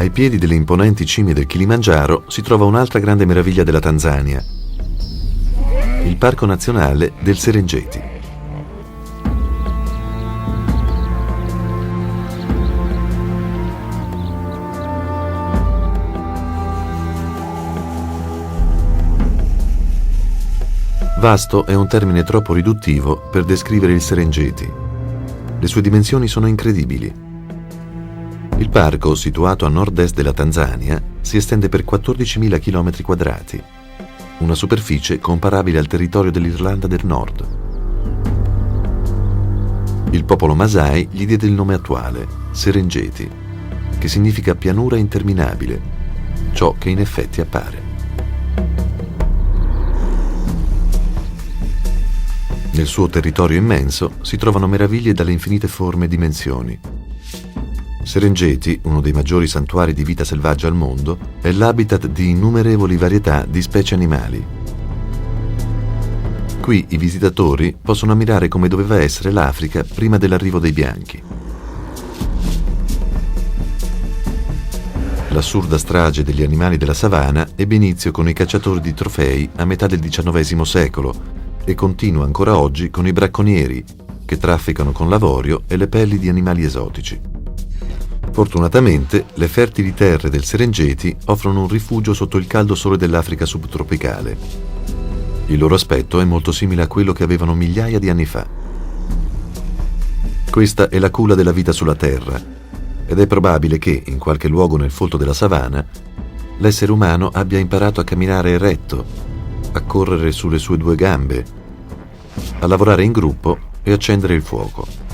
Ai piedi delle imponenti cime del Kilimangiaro si trova un'altra grande meraviglia della Tanzania, il Parco Nazionale del Serengeti. Vasto è un termine troppo riduttivo per descrivere il Serengeti. Le sue dimensioni sono incredibili. Il parco, situato a nord-est della Tanzania, si estende per 14.000 km², una superficie comparabile al territorio dell'Irlanda del Nord. Il popolo Masai gli diede il nome attuale, Serengeti, che significa pianura interminabile, ciò che in effetti appare. Nel suo territorio immenso si trovano meraviglie dalle infinite forme e dimensioni. Serengeti, uno dei maggiori santuari di vita selvaggia al mondo, è l'habitat di innumerevoli varietà di specie animali. Qui i visitatori possono ammirare come doveva essere l'Africa prima dell'arrivo dei bianchi. L'assurda strage degli animali della savana ebbe inizio con i cacciatori di trofei a metà del XIX secolo e continua ancora oggi con i bracconieri, che trafficano con l'avorio e le pelli di animali esotici. Fortunatamente, le fertili terre del Serengeti offrono un rifugio sotto il caldo sole dell'Africa subtropicale. Il loro aspetto è molto simile a quello che avevano migliaia di anni fa. Questa è la culla della vita sulla Terra, ed è probabile che, in qualche luogo nel folto della savana, l'essere umano abbia imparato a camminare eretto, a correre sulle sue due gambe, a lavorare in gruppo e accendere il fuoco.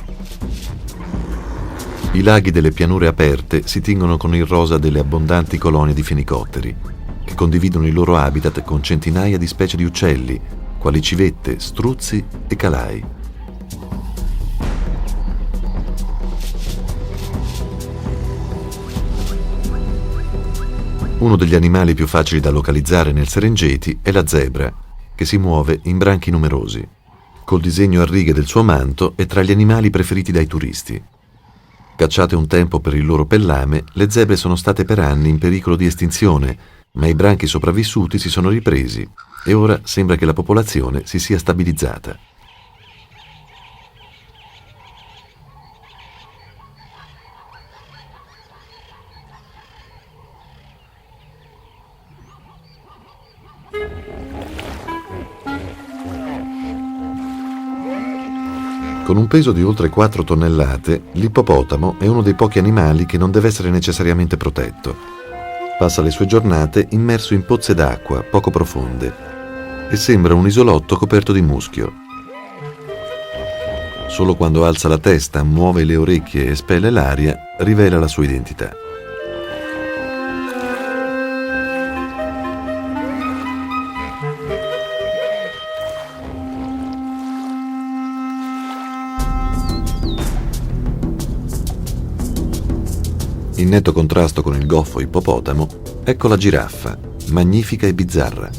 I laghi delle pianure aperte si tingono con il rosa delle abbondanti colonie di fenicotteri, che condividono il loro habitat con centinaia di specie di uccelli, quali civette, struzzi e calai. Uno degli animali più facili da localizzare nel Serengeti è la zebra, che si muove in branchi numerosi. Col disegno a righe del suo manto è tra gli animali preferiti dai turisti. Cacciate un tempo per il loro pellame, le zebre sono state per anni in pericolo di estinzione, ma i branchi sopravvissuti si sono ripresi e ora sembra che la popolazione si sia stabilizzata. Con un peso di oltre 4 tonnellate, l'ippopotamo è uno dei pochi animali che non deve essere necessariamente protetto. Passa le sue giornate immerso in pozze d'acqua poco profonde e sembra un isolotto coperto di muschio. Solo quando alza la testa, muove le orecchie e spelle l'aria, rivela la sua identità. In netto contrasto con il goffo ippopotamo, ecco la giraffa, magnifica e bizzarra.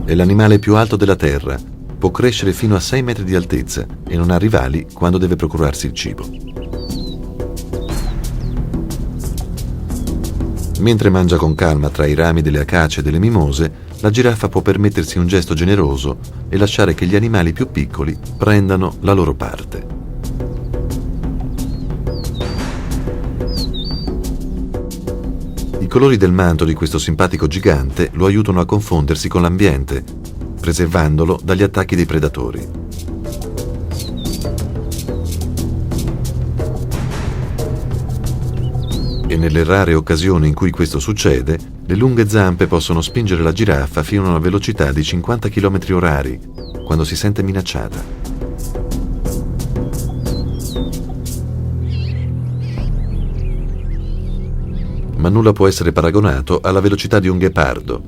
È l'animale più alto della Terra, può crescere fino a 6 metri di altezza e non ha rivali quando deve procurarsi il cibo. Mentre mangia con calma tra i rami delle acacie e delle mimose, la giraffa può permettersi un gesto generoso e lasciare che gli animali più piccoli prendano la loro parte. I colori del manto di questo simpatico gigante lo aiutano a confondersi con l'ambiente, preservandolo dagli attacchi dei predatori. E nelle rare occasioni in cui questo succede, le lunghe zampe possono spingere la giraffa fino a una velocità di 50 km/h, quando si sente minacciata. Ma nulla può essere paragonato alla velocità di un ghepardo.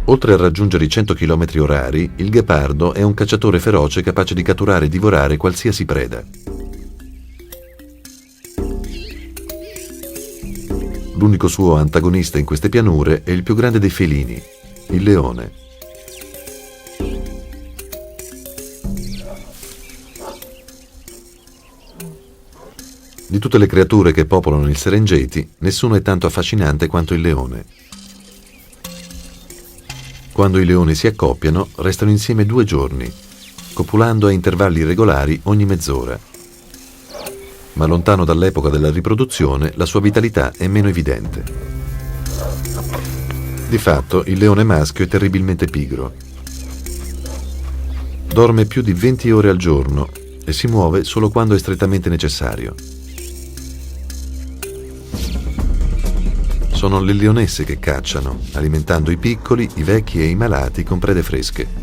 Oltre a raggiungere i 100 km/h, il ghepardo è un cacciatore feroce capace di catturare e divorare qualsiasi preda. L'unico suo antagonista in queste pianure è il più grande dei felini, il leone. Di tutte le creature che popolano il Serengeti, nessuno è tanto affascinante quanto il leone. Quando i leoni si accoppiano, restano insieme 2 giorni, copulando a intervalli regolari ogni mezz'ora. Ma lontano dall'epoca della riproduzione, la sua vitalità è meno evidente. Di fatto, il leone maschio è terribilmente pigro. Dorme più di 20 ore al giorno e si muove solo quando è strettamente necessario. Sono le leonesse che cacciano, alimentando i piccoli, i vecchi e i malati con prede fresche.